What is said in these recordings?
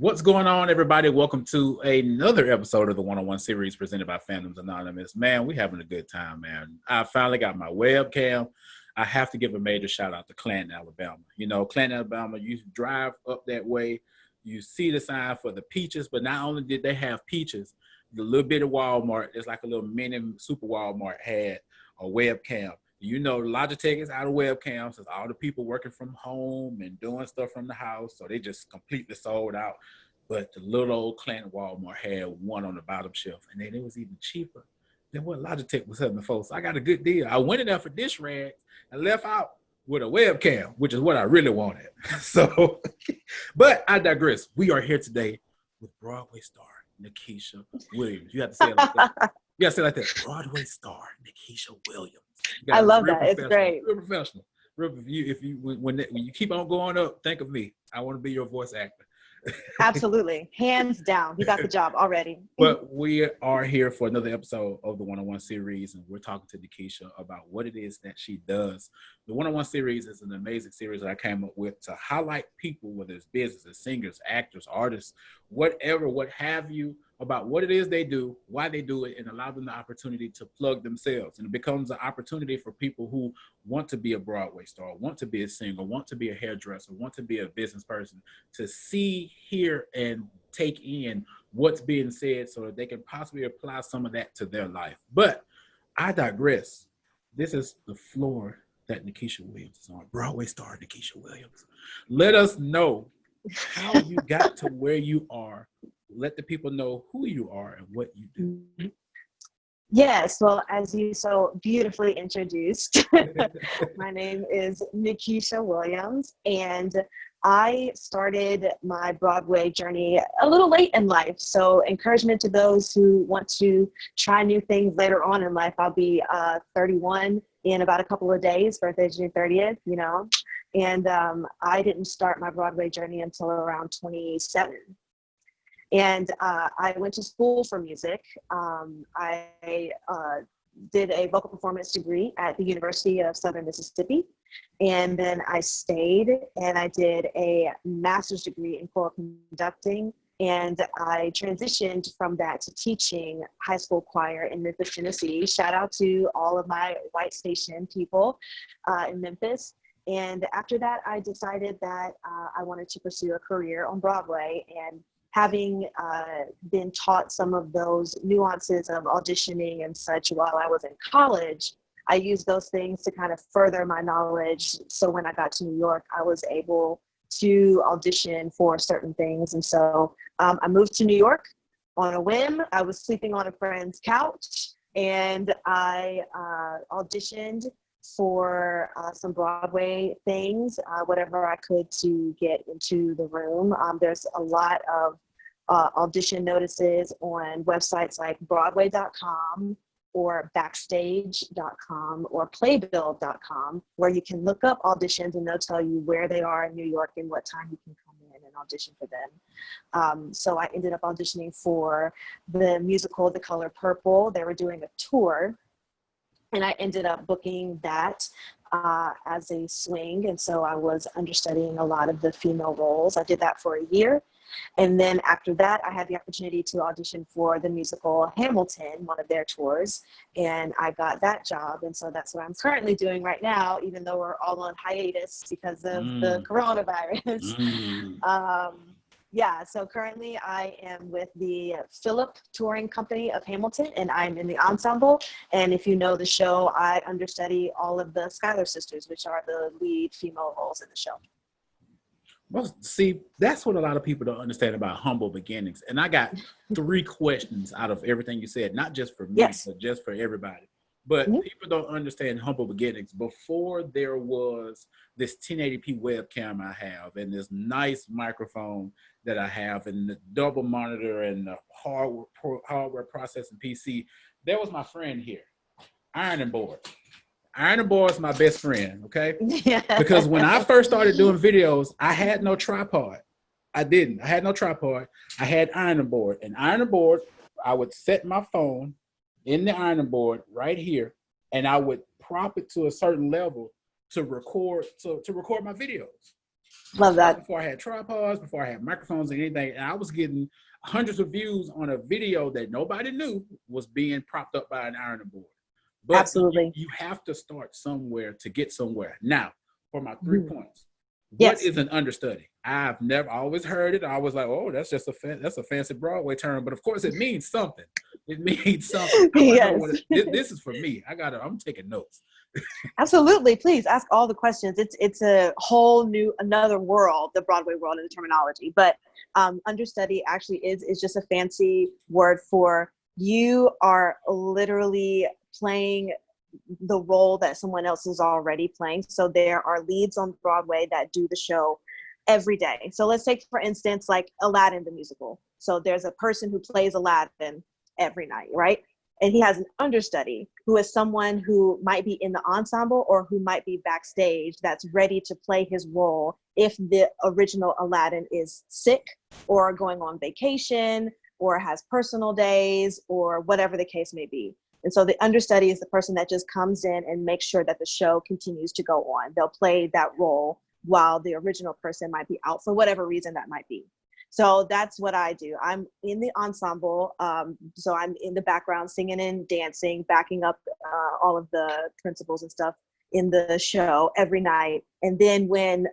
What's going on, everybody? Welcome to another episode of the one-on-one series presented by Fandoms Anonymous. Man, we having a good time, man. I finally got my webcam. I have to give a major shout out to Clanton, Alabama. You know, Clanton, Alabama, you drive up that way, you see the sign for the peaches, but not only did they have peaches, the little bit of Walmart, it's like a little mini super Walmart, had a webcam. You know, Logitech is out of webcams. Since all the people working from home and doing stuff from the house, so they just completely sold out. But the little old Clanton Walmart had one on the bottom shelf, and then it was even cheaper than what Logitech was selling for. So I got a good deal. I went in there for dish rags and left out with a webcam, which is what I really wanted. So, but I digress. We are here today with Broadway star Nikisha Williams. You have to say it like that. You got to say it like that. Broadway star Nikisha Williams. I love that. It's great. Real professional. When you keep on going up, think of me. I want to be your voice actor. Absolutely. Hands down. You got the job already. But we are here for another episode of the one-on-one series, and we're talking to Nikisha about what it is that she does. The one-on-one series is an amazing series that I came up with to highlight people, whether it's businesses, singers, actors, artists, whatever, what have you, about what it is they do, why they do it, and allow them the opportunity to plug themselves. And it becomes an opportunity for people who want to be a Broadway star, want to be a singer, want to be a hairdresser, want to be a business person, to see, hear, and take in what's being said so that they can possibly apply some of that to their life. But I digress. This is the floor that Nikisha Williams is on. Broadway star Nikisha Williams. Let us know how you got to where you are. Let the people know who you are and what you do. Yes, well, as you so beautifully introduced, my name is Nikisha Williams, and I started my Broadway journey a little late in life. So encouragement to those who want to try new things later on in life. I'll be 31 in about a couple of days, birthday June 30th, you know, and I didn't start my Broadway journey until around 27. And I went to school for music. I did a vocal performance degree at the University of Southern Mississippi. And then I stayed and I did a master's degree in choral conducting. And I transitioned from that to teaching high school choir in Memphis, Tennessee. Shout out to all of my white station people in Memphis. And after that, I decided that I wanted to pursue a career on Broadway. And having been taught some of those nuances of auditioning and such while I was in college, I used those things to kind of further my knowledge. So when I got to New York, I was able to audition for certain things. And so I moved to New York on a whim. I was sleeping on a friend's couch and I auditioned for some Broadway things, whatever I could to get into the room. There's a lot of audition notices on websites like Broadway.com or Backstage.com or Playbill.com, where you can look up auditions and they'll tell you where they are in New York and what time you can come in and audition for them. So I ended up auditioning for the musical The Color Purple. They were doing a tour, and I ended up booking that as a swing. And so I was understudying a lot of the female roles. I did that for a year. And then after that, I had the opportunity to audition for the musical Hamilton, one of their tours. And I got that job. And so that's what I'm currently doing right now, even though we're all on hiatus because of the coronavirus. Yeah, so currently I am with the Philip Touring Company of Hamilton, and I'm in the ensemble. And if you know the show, I understudy all of the Schuyler sisters, which are the lead female roles in the show. Well, see, that's what a lot of people don't understand about humble beginnings. And I got 3 questions out of everything you said, not just for me, Yes. but just for everybody. But people don't understand humble beginnings. Before there was this 1080p webcam I have and this nice microphone that I have and the double monitor and the hardware processing PC, there was my friend here, ironing board. Ironing board is my best friend, okay? Yeah. Because when I first started doing videos, I had no tripod. I had no tripod. I had ironing board. And ironing board, I would set my phone in the ironing board right here, and I would prop it to a certain level to record my videos. Love that. Before I had tripods, before I had microphones and anything, and I was getting hundreds of views on a video that nobody knew was being propped up by an ironing board. But Absolutely. you have to start somewhere to get somewhere. Now, for my 3 points, what Yes. is an understudy? I've never always heard it. I was like, oh, that's just that's a fancy Broadway term, but of course it means something. It means something. Yes. This is for me. I'm taking notes. Absolutely. Please ask all the questions. It's a whole new, another world, the Broadway world and the terminology. But understudy actually is just a fancy word for you are literally playing the role that someone else is already playing. So there are leads on Broadway that do the show every day. So let's take, for instance, like Aladdin the musical. So there's a person who plays Aladdin every night, right? And he has an understudy who is someone who might be in the ensemble or who might be backstage that's ready to play his role if the original Aladdin is sick or going on vacation or has personal days or whatever the case may be. And so the understudy is the person that just comes in and makes sure that the show continues to go on. They'll play that role while the original person might be out for whatever reason that might be. So that's what I do. I'm in the ensemble. So I'm in the background singing and dancing, backing up all of the principals and stuff in the show every night. And then when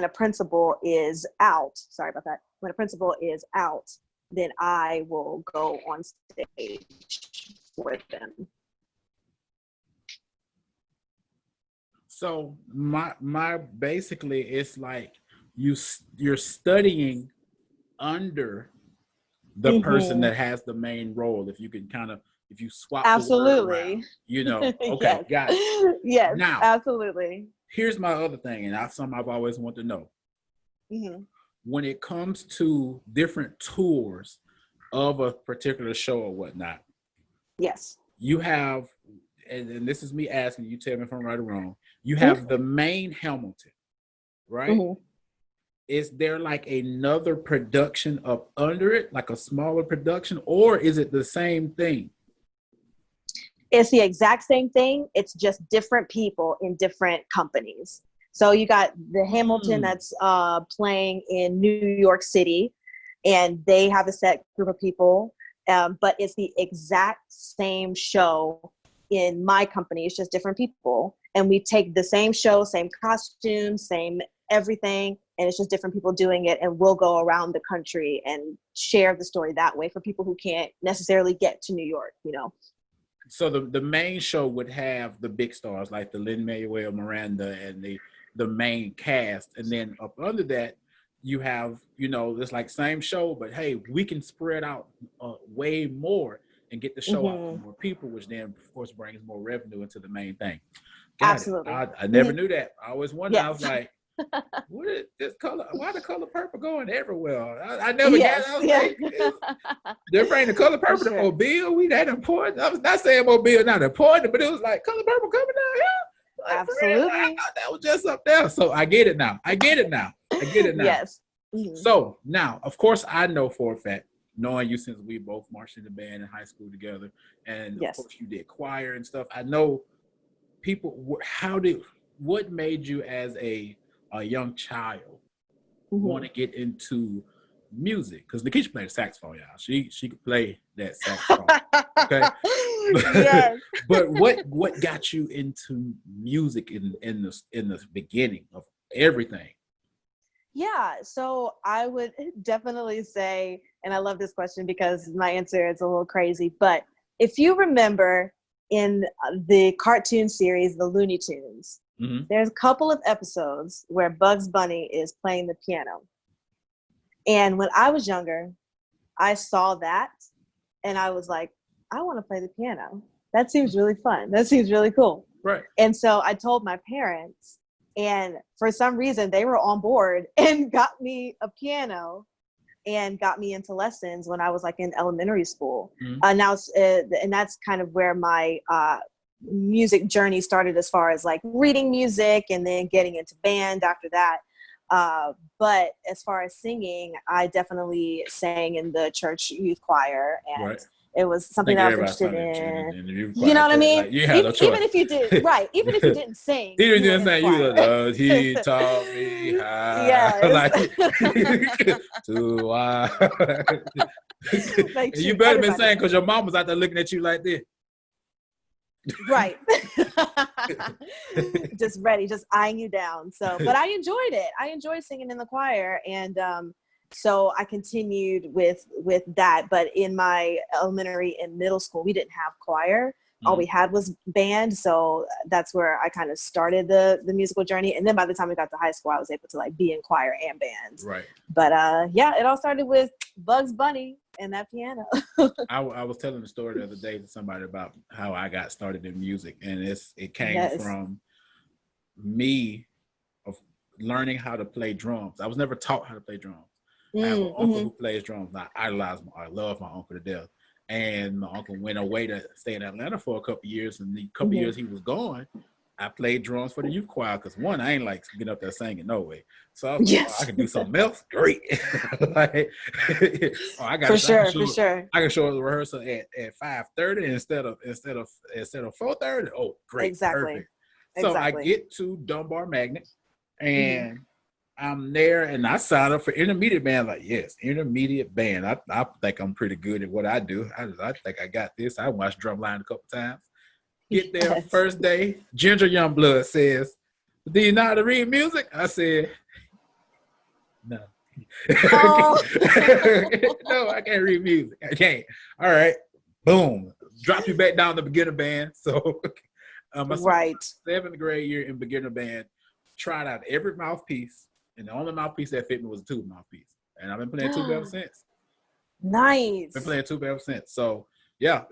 a principal is out, sorry about that, when a principal is out, then I will go on stage for them. So my basically it's like you're studying under the person that has the main role. If you can if you swap absolutely the word around, okay, yes. got it. Yes, now absolutely. Here's my other thing, and that's something I've always wanted to know. When it comes to different tours of a particular show or whatnot, yes, you have, and this is me asking you, tell me if I'm right or wrong, you have the main Hamilton, right? Is there like another production up under it, like a smaller production, or is it the same thing? It's the exact same thing. It's just different people in different companies. So you got the Hamilton that's playing in New York City, and they have a set group of people, but it's the exact same show in my company. It's just different people. And we take the same show, same costumes, same everything, and it's just different people doing it, and we'll go around the country and share the story that way for people who can't necessarily get to New York, So the main show would have the big stars like the Lin-Manuel Miranda and the main cast, and then up under that you have, it's like same show, but hey, we can spread out way more and get the show out to more people, which then of course brings more revenue into the main thing. Absolutely. I never knew that. I always wondered. Yes. I was like, what is this color? Why the color purple going everywhere? I never got it. I was like, they bring the color purple to Mobile. We that important. I was not saying Mobile not important, but it was like color purple coming down here. Like, absolutely. I thought that was just up there. So I get it now. Yes. So now, of course, I know for a fact, knowing you since we both marched in the band in high school together, and of course you did choir and stuff. I know people. What made you as a young child want to get into music? Because Nikisha played the saxophone, y'all. She could play that saxophone. Okay. Yes. But what got you into music in the beginning of everything? Yeah, so I would definitely say, and I love this question because my answer is a little crazy, but if you remember in the cartoon series, the Looney Tunes, there's a couple of episodes where Bugs Bunny is playing the piano. And when I was younger, I saw that and I was like, I want to play the piano. That seems really fun. That seems really cool. Right. And so I told my parents, and for some reason they were on board and got me a piano and got me into lessons when I was like in elementary school. And that's kind of where my music journey started, as far as like reading music and then getting into band after that. But as far as singing, I definitely sang in the church youth choir, and It was I something think that I was everybody interested started in. in the review You know choir. what I mean? Like, you had no Even choice. if you did, right, even if you didn't sing, He you were didn't in the say you choir. he taught me how Yes. like to Like, you shoot, better been everybody saying sang. because your mom was out there looking at you like this. Right. Just ready, just eyeing you down. So, but I enjoyed it. I enjoyed singing in the choir. And so I continued with that. But in my elementary and middle school, we didn't have choir. All we had was band. So that's where I kind of started the musical journey. And then by the time we got to high school, I was able to like be in choir and band. Right. But yeah, it all started with Bugs Bunny and that piano. I was telling the story the other day to somebody about how I got started in music, and it came Yes. from me of learning how to play drums. I was never taught how to play drums. I have an uncle who plays drums. I love my uncle to death. And my uncle went away to stay in Atlanta for a couple of years, and the couple years he was gone, I played drums for the youth choir because one, I ain't like getting up there singing no way. So I was like, oh, I can do something else. Great. Like, oh, I got for sure. I can show the rehearsal at 5:30 instead of 4:30. Oh, great. Exactly. Perfect. So I get to Dunbar Magnet and I'm there and I signed up for intermediate band. Like, yes, intermediate band. I think I'm pretty good at what I do. I think I got this. I watched Drumline a couple times. Get there first day. Ginger Youngblood says, "Do you know how to read music?" I said, "No." Oh. No, I can't read music. I can't. All right. Boom. Drop you back down to beginner band. So my 7th grade year in beginner band, tried out every mouthpiece, and the only mouthpiece that fit me was a tuba mouthpiece. And I've been playing tuba ever since. Nice. Been playing tuba ever since. So yeah,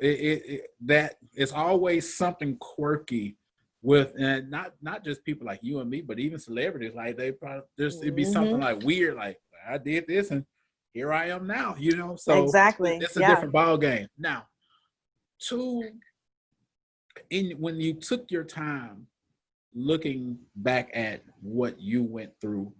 that it's always something quirky with, and not just people like you and me, but even celebrities. Like they probably it'd be something like weird, like I did this and here I am now, you know. So exactly, it's a different ball game. Now, when you took your time looking back at what you went through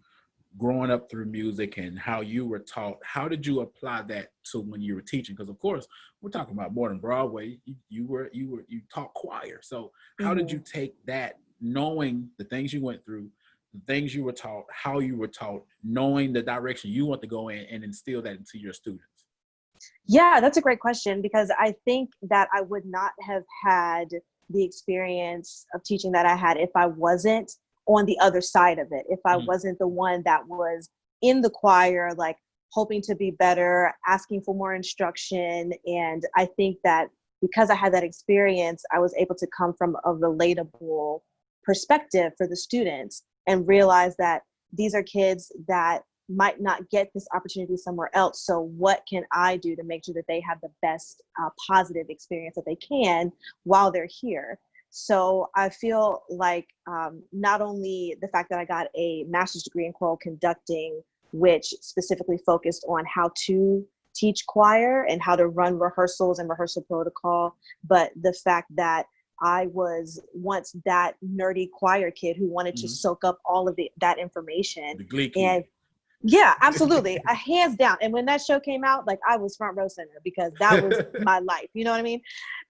growing up through music and how you were taught, how did you apply that to when you were teaching? Because of course we're talking about more than Broadway. You taught choir. So how did you take that, knowing the things you went through, the things you were taught, how you were taught, knowing the direction you want to go in, and instill that into your students? Yeah, that's a great question, because I think that I would not have had the experience of teaching that I had if I wasn't on the other side of it, if I wasn't the one that was in the choir, like hoping to be better, asking for more instruction. And I think that because I had that experience, I was able to come from a relatable perspective for the students and realize that these are kids that might not get this opportunity somewhere else. So what can I do to make sure that they have the best positive experience that they can while they're here? So I feel like not only the fact that I got a master's degree in choral conducting, which specifically focused on how to teach choir and how to run rehearsals and rehearsal protocol, but the fact that I was once that nerdy choir kid who wanted to soak up all of that information. The Glee kid. And yeah, absolutely. Hands down. And when that show came out, like I was front row center because that was my life. You know what I mean?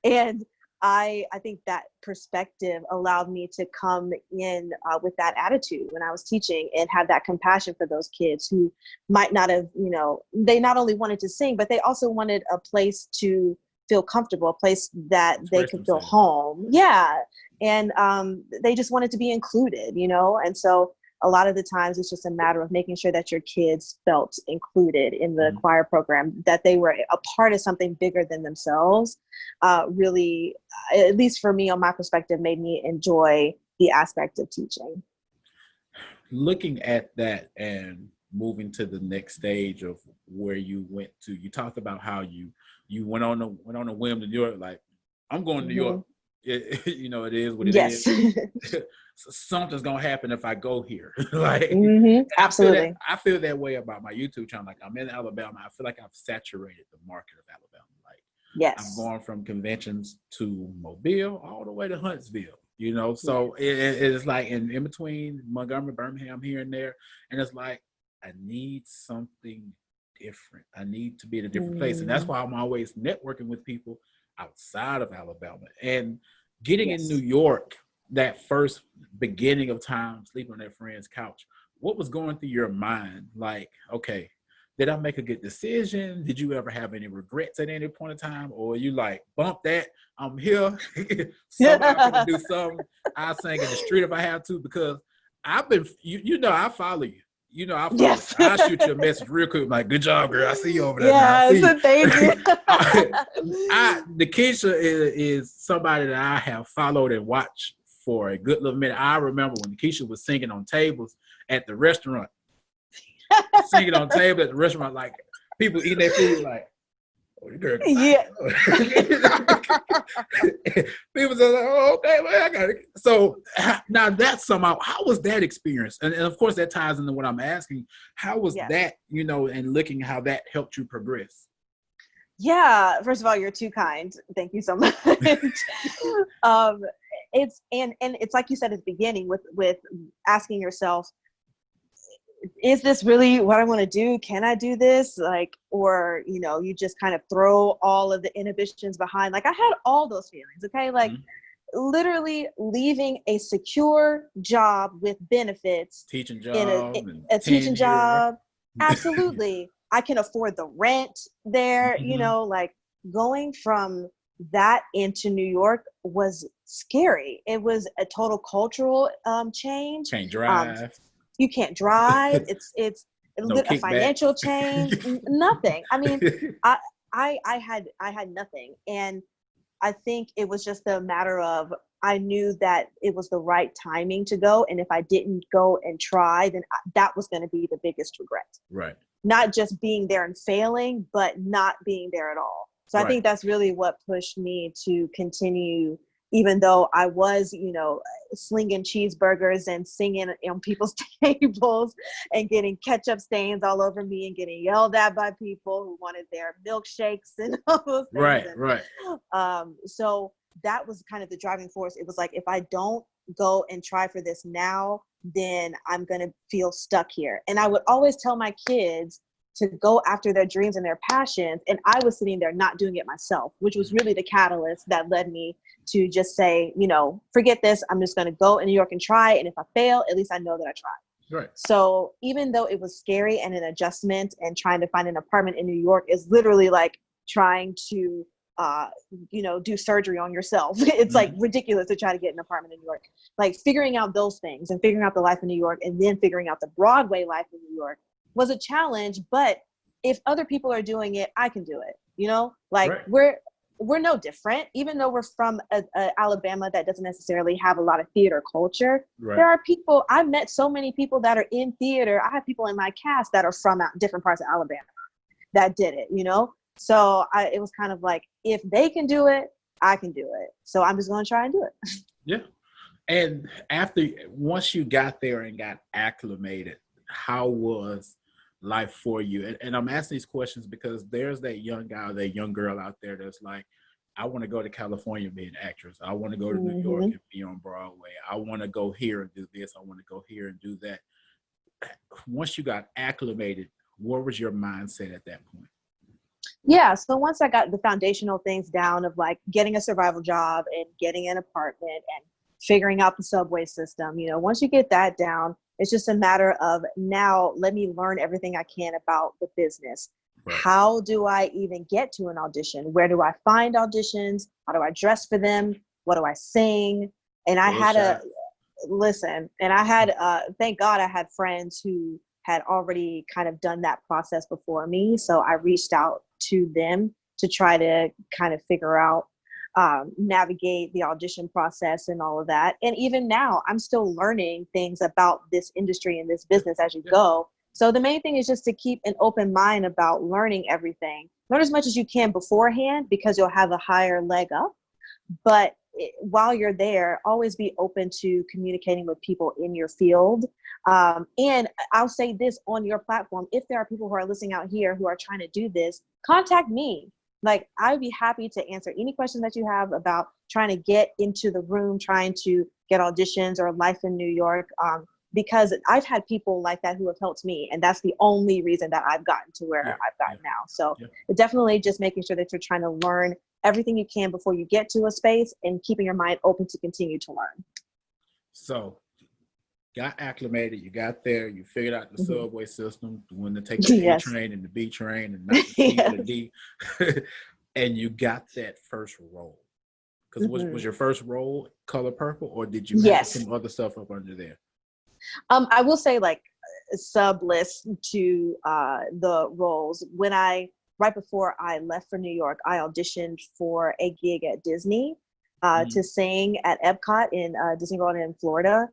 And I think that perspective allowed me to come in with that attitude when I was teaching and have that compassion for those kids who might not have, they not only wanted to sing, but they also wanted a place to feel comfortable, a place that they could feel home. Yeah. And they just wanted to be included, And so a lot of the times it's just a matter of making sure that your kids felt included in the choir program, that they were a part of something bigger than themselves. Really, at least for me, on my perspective, made me enjoy the aspect of teaching. Looking at that and moving to the next stage of where you went to, you talked about how you went on a whim to New York. Like, I'm going to New York. It is what it is. Something's gonna happen if I go here. Like, absolutely. I feel that way about my YouTube channel. Like, I'm in Alabama. I feel like I've saturated the market of Alabama. Like, yes, I'm going from conventions to Mobile all the way to Huntsville. So it's like in between Montgomery, Birmingham, here and there, and it's like I need something different. I need to be in a different place. And that's why I'm always networking with people outside of Alabama. And getting in New Yes. York, that first beginning of time, sleeping on that friend's couch, what was going through your mind? Like, okay, did I make a good decision? Did you ever have any regrets at any point in time? Or you like, bump that, I'm here. Somebody gonna do something. I'll sing in the street if I have to, because I've been, you know, I follow you. You know, I follow Yes. you. I'll shoot you a message real quick, like, good job, girl. I see you over there now. I Yes, see you. thank you. Nikisha is somebody that I have followed and watched for a good little minute. I remember when Nikisha was singing on tables at the restaurant, singing on table at the restaurant, like people eating their food, like, oh, the girl. Yeah. People say, like, oh, okay, well, I got it. So now that's somehow, how was that experience? And of course, that ties into what I'm asking. How was that, you know, and looking how that helped you progress? Yeah, first of all, you're too kind. Thank you so much. It's and it's like you said at the beginning with asking yourself, is this really what I want to do? Can I do this? Like, or, you know, you just kind of throw all of the inhibitions behind. Like I had all those feelings. Okay. Like literally leaving a secure job with benefits, teaching job, in a teaching job. Absolutely. I can afford the rent there, you know, like going from that into New York was scary. It was a total cultural change. Can't drive. You can't drive. It's no a financial change. Nothing. I mean, I had nothing, and I think it was just a matter of I knew that it was the right timing to go, and if I didn't go and try, then that was going to be the biggest regret. Right. Not just being there and failing, but not being there at all. So I think that's really what pushed me to continue, even though I was, you know, slinging cheeseburgers and singing on people's tables and getting ketchup stains all over me and getting yelled at by people who wanted their milkshakes and all those things. Right. So that was kind of the driving force. It was like, if I don't go and try for this now, then I'm going to feel stuck here. And I would always tell my kids to go after their dreams and their passions. And I was sitting there not doing it myself, which was really the catalyst that led me to just say, you know, forget this. I'm just going to go in New York and try. And if I fail, at least I know that I tried. Right. So even though it was scary and an adjustment, and trying to find an apartment in New York is literally like trying to, you know, do surgery on yourself. It's like ridiculous to try to get an apartment in New York. Like figuring out those things and figuring out the life in New York and then figuring out the Broadway life in New York was a challenge. But if other people are doing it, I can do it. You know, like we're no different, even though we're from Alabama that doesn't necessarily have a lot of theater culture. There are people, I've met so many people that are in theater. I have people in my cast that are from different parts of Alabama that did it, you know? So it was kind of like, if they can do it, I can do it. So I'm just going to try and do it. Yeah. And once you got there and got acclimated, how was life for you? And I'm asking these questions because there's that young guy, that young girl out there that's like, I want to go to California and be an actress. I want to go to New York and be on Broadway. I want to go here and do this. I want to go here and do that. Once you got acclimated, what was your mindset at that point? Yeah, so once I got the foundational things down of like getting a survival job and getting an apartment and figuring out the subway system, you know, once you get that down, it's just a matter of now let me learn everything I can about the business. Right. How do I even get to an audition? Where do I find auditions? How do I dress for them? What do I sing? And I had thank God I had friends who had already kind of done that process before me. So I reached out to them to try to kind of figure out, navigate the audition process and all of that. And even now, I'm still learning things about this industry and this business as you go. So the main thing is just to keep an open mind about learning everything. Learn as much as you can beforehand because you'll have a higher leg up. But while you're there, always be open to communicating with people in your field. And I'll say this on your platform, if there are people who are listening out here who are trying to do this, contact me. Like, I'd be happy to answer any questions that you have about trying to get into the room, trying to get auditions or life in New York. because I've had people like that who have helped me, and that's the only reason that I've gotten to where I've gotten now. So definitely just making sure that you're trying to learn everything you can before you get to a space, and keeping your mind open to continue to learn. So got acclimated, you got there, you figured out the subway system, when to take the A train and the B train and not the C or the D, and you got that first role. Because was your first role Color Purple, or did you have some other stuff up under there? I will say, like, sublist to the roles. Right before I left for New York, I auditioned for a gig at Disney to sing at Epcot in Disney World in Florida.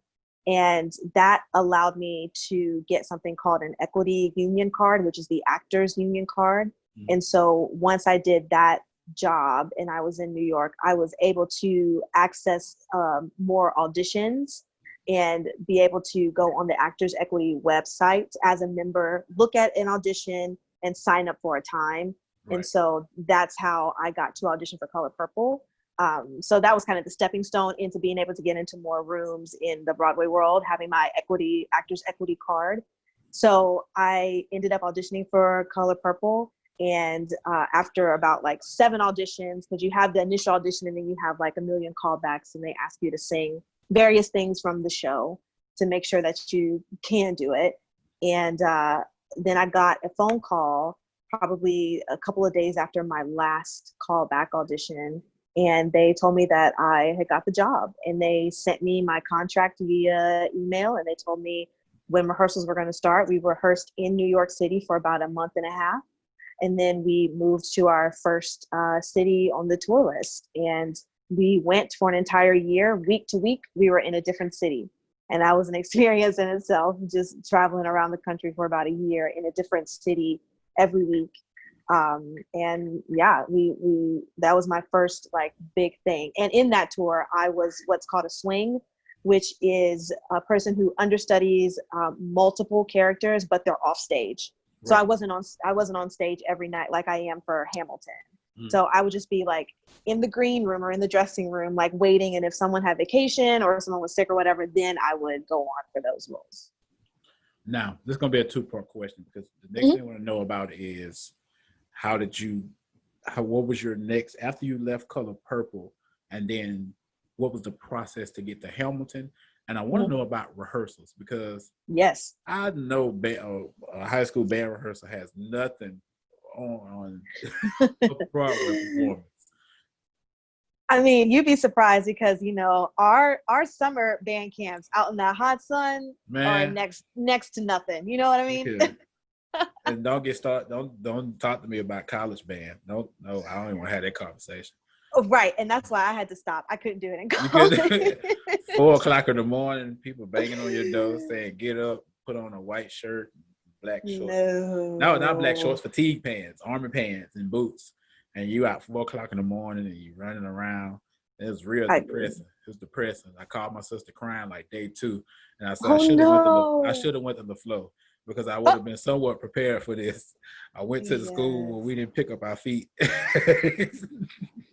And that allowed me to get something called an equity union card, which is the actors union card. And so once I did that job and I was in New York, I was able to access more auditions and be able to go on the Actors Equity website as a member, look at an audition and sign up for a time. And so that's how I got to audition for Color Purple. So that was kind of the stepping stone into being able to get into more rooms in the Broadway world, having my Actors Equity card. So I ended up auditioning for Color Purple. And after about like 7 auditions, because you have the initial audition and then you have like a million callbacks, and they ask you to sing various things from the show to make sure that you can do it. And then I got a phone call probably a couple of days after my last callback audition, and they told me that I had got the job, and they sent me my contract via email, and they told me when rehearsals were going to start. We rehearsed in New York City for about a month and a half, and then we moved to our first city on the tour list, and we went for an entire year. Week to week, we were in a different city. And that was an experience in itself, just traveling around the country for about a year in a different city every week. And yeah, that was my first like big thing. And in that tour, I was what's called a swing, which is a person who understudies multiple characters, but they're off stage. Right. So I wasn't on stage every night like I am for Hamilton. So I would just be like in the green room or in the dressing room, like waiting. And if someone had vacation or someone was sick or whatever, then I would go on for those roles. Now, this is going to be a 2-part question, because the next thing I want to know about is what was your next, after you left Color Purple, and then what was the process to get to Hamilton? And I want to know about rehearsals, because I know a high school band rehearsal has nothing on Broadway performance. I mean, you'd be surprised, because our summer band camps out in that hot sun are next to nothing. You know what I mean? And don't get started. Don't talk to me about college band. No, I don't even want to have that conversation. Oh, right, and that's why I had to stop. I couldn't do it in college. 4 o'clock in the morning, people banging on your door saying, "Get up, put on a white shirt, black shorts." No, not black shorts, fatigue pants, army pants, and boots. And you out 4 o'clock in the morning and you running around. It was real depressing. It was depressing. I called my sister crying like day 2, and I said I should have went to the flow, because I would have been somewhat prepared for this. I went to the school where we didn't pick up our feet.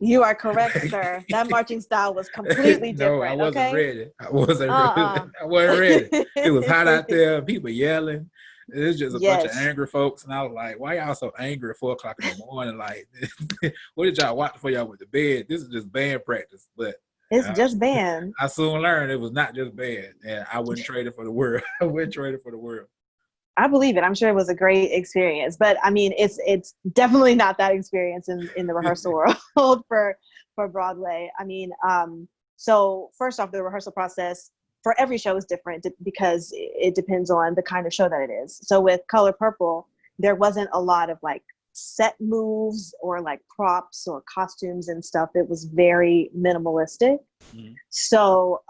You are correct, sir. That marching style was completely different. No, I wasn't ready. I wasn't ready. It was hot out there, people yelling. It was just a bunch of angry folks, and I was like, "Why y'all so angry at 4 o'clock in the morning? Like, what did y'all watch before y'all went to bed? This is just band practice." But it's just band. I soon learned it was not just band, and I wouldn't trade it for the world. I wouldn't trade it for the world. I believe it. I'm sure it was a great experience, but I mean, it's definitely not that experience in the rehearsal world for Broadway. I mean, so first off, the rehearsal process for every show is different because it depends on the kind of show that it is. So with Color Purple, there wasn't a lot of like set moves or like props or costumes and stuff. It was very minimalistic. So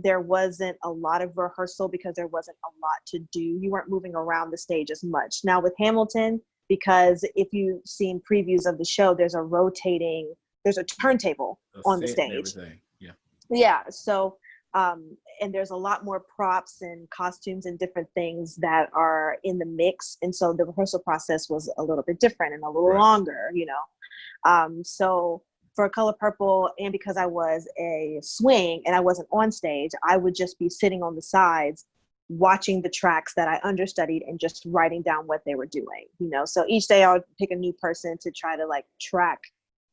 there wasn't a lot of rehearsal because there wasn't a lot to do. You weren't moving around the stage as much. Now with Hamilton, because if you've seen previews of the show, there's a turntable on the stage. Yeah. So and there's a lot more props and costumes and different things that are in the mix. And so the rehearsal process was a little bit different and a little longer, So for Color Purple, and because I was a swing and I wasn't on stage, I would just be sitting on the sides watching the tracks that I understudied and just writing down what they were doing, you know. So each day I would pick a new person to try to like track.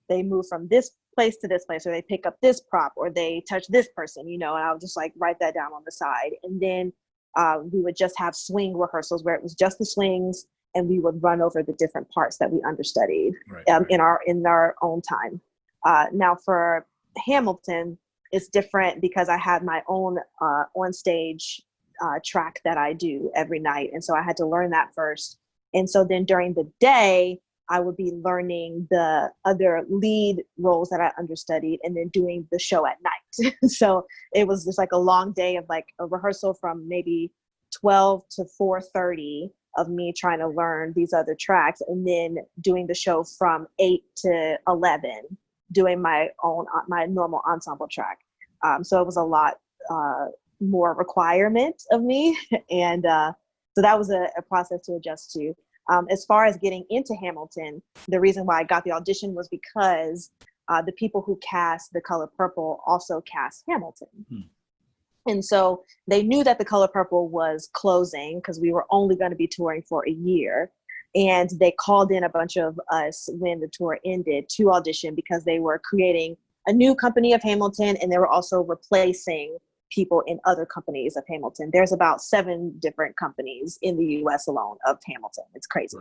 They move from this place to this place, or they pick up this prop, or they touch this person, you know, and I would just like write that down on the side. And then we would just have swing rehearsals where it was just the swings, and we would run over the different parts that we understudied in our own time. Now for Hamilton, it's different because I had my own on stage track that I do every night. And so I had to learn that first. And so then during the day, I would be learning the other lead roles that I understudied and then doing the show at night. So it was just like a long day of like a rehearsal from maybe 12 to 4:30 of me trying to learn these other tracks, and then doing the show from 8 to 11, doing my normal ensemble track. So it was a lot more requirement of me. And so that was a process to adjust to. As far as getting into Hamilton, the reason why I got the audition was because the people who cast The Color Purple also cast Hamilton. And so they knew that The Color Purple was closing because we were only going to be touring for a year. And they called in a bunch of us when the tour ended to audition because they were creating a new company of Hamilton, and they were also replacing people in other companies of Hamilton. There's about 7 different companies in the US alone of Hamilton. It's crazy.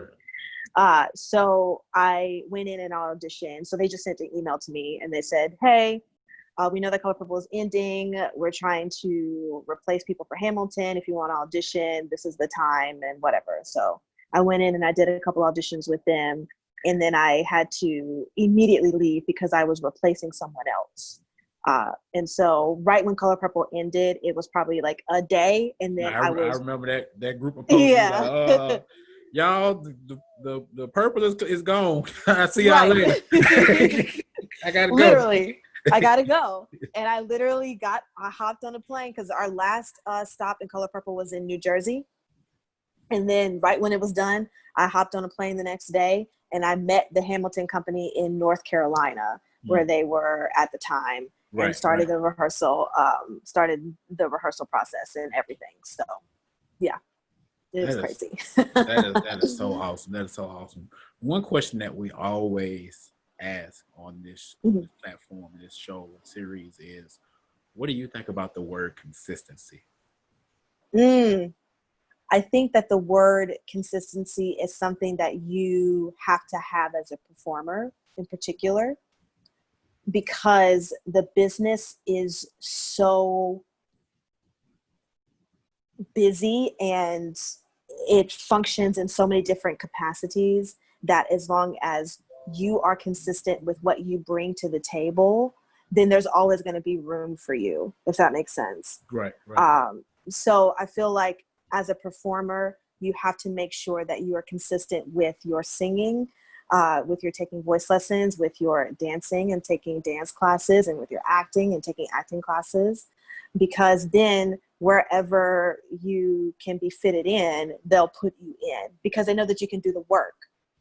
Right. So I went in and auditioned. So they just sent an email to me and they said, hey, we know that Color Purple is ending. We're trying to replace people for Hamilton. If you want to audition, this is the time and whatever. So I went in and I did a couple auditions with them. And then I had to immediately leave because I was replacing someone else. And so right when Color Purple ended, it was probably like a day. And then I remember that group of folks. Yeah. Like, y'all, the purple is gone. I see y'all later. I gotta go. Literally, I gotta go. And I literally I hopped on a plane because our last stop in Color Purple was in New Jersey. And then right when it was done, I hopped on a plane the next day and I met the Hamilton company in North Carolina where they were at the time. And started the rehearsal process and everything. So, yeah, it was crazy. that is so awesome. That is so awesome. One question that we always ask on this platform, this show series is, what do you think about the word consistency? I think that the word consistency is something that you have to have as a performer in particular, because the business is so busy and it functions in so many different capacities that as long as you are consistent with what you bring to the table, then there's always going to be room for you, if that makes sense. Right. So I feel like as a performer, you have to make sure that you are consistent with your singing, with your taking voice lessons, with your dancing and taking dance classes, and with your acting and taking acting classes, because then wherever you can be fitted in, they'll put you in because they know that you can do the work.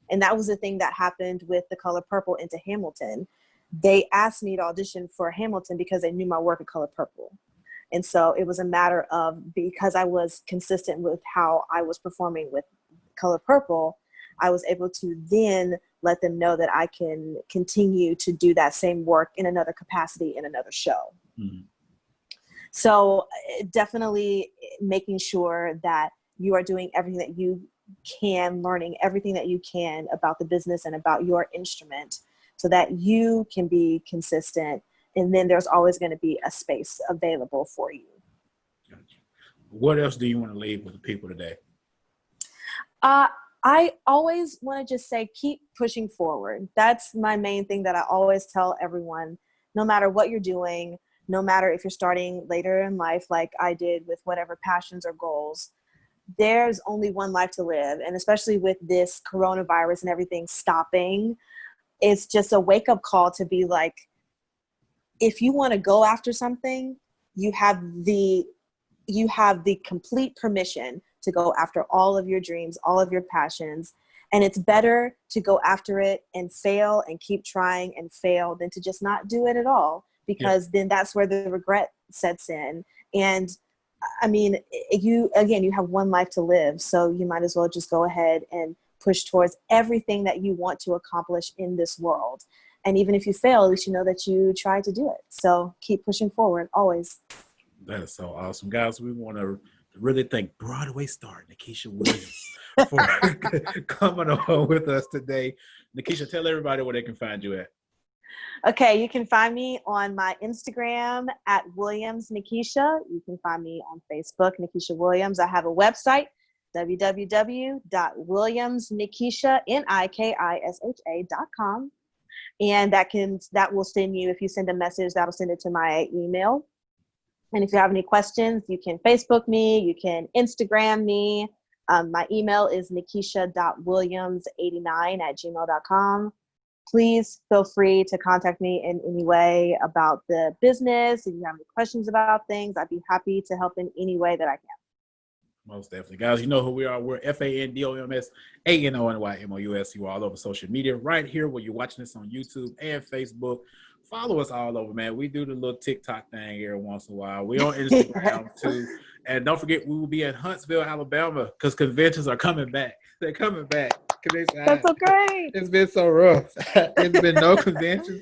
And that was the thing that happened with The Color Purple into Hamilton. They asked me to audition for Hamilton because they knew my work in Color Purple. And so it was a matter of, because I was consistent with how I was performing with Color Purple, I was able to then let them know that I can continue to do that same work in another capacity in another show. Mm-hmm. So definitely making sure that you are doing everything that you can, learning everything that you can about the business and about your instrument so that you can be consistent. And then there's always going to be a space available for you. Gotcha. What else do you want to leave with the people today? I always want to just say, keep pushing forward. That's my main thing that I always tell everyone, no matter what you're doing, no matter if you're starting later in life, like I did with whatever passions or goals, there's only one life to live. And especially with this coronavirus and everything stopping, it's just a wake-up call to be like, if you want to go after something, you have the complete permission to go after all of your dreams, all of your passions. And it's better to go after it and fail and keep trying and fail than to just not do it at all, because then that's where the regret sets in. And I mean, you have one life to live, so you might as well just go ahead and push towards everything that you want to accomplish in this world. And even if you fail, at least you know that you tried to do it. So keep pushing forward always. That is so awesome. Guys, we want to really thank Broadway star Nikisha Williams for coming on with us today. Nikisha, tell everybody where they can find you at. Okay, you can find me on my Instagram at Williams Nikisha. You can find me on Facebook, Nikisha Williams. I have a website, www.williamsnikisha.com. And that will send you, if you send a message, that'll send it to my email. And if you have any questions, you can Facebook me, you can Instagram me. My email is nikisha.williams89@gmail.com. Please feel free to contact me in any way about the business. If you have any questions about things, I'd be happy to help in any way that I can. Most definitely. Guys, you know who we are. We're FANDOMSANONYMOUS. You are all over social media right here where you're watching this on YouTube and Facebook. Follow us all over, man. We do the little TikTok thing here once in a while. We on Instagram too. And don't forget, we will be at Huntsville, Alabama, because conventions are coming back. They're coming back. That's so great. It's been so rough. It's been no conventions,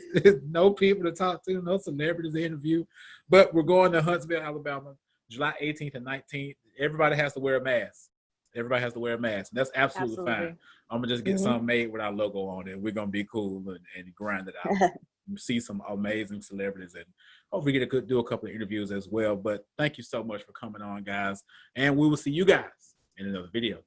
no people to talk to, no celebrities to interview. But we're going to Huntsville, Alabama, July 18th and 19th. Everybody has to wear a mask. Everybody has to wear a mask. That's absolutely fine. I'm going to just get something made with our logo on it. We're going to be cool and grind it out. See some amazing celebrities and hopefully get to do a couple of interviews as well. But thank you so much for coming on, guys. And we will see you guys in another video.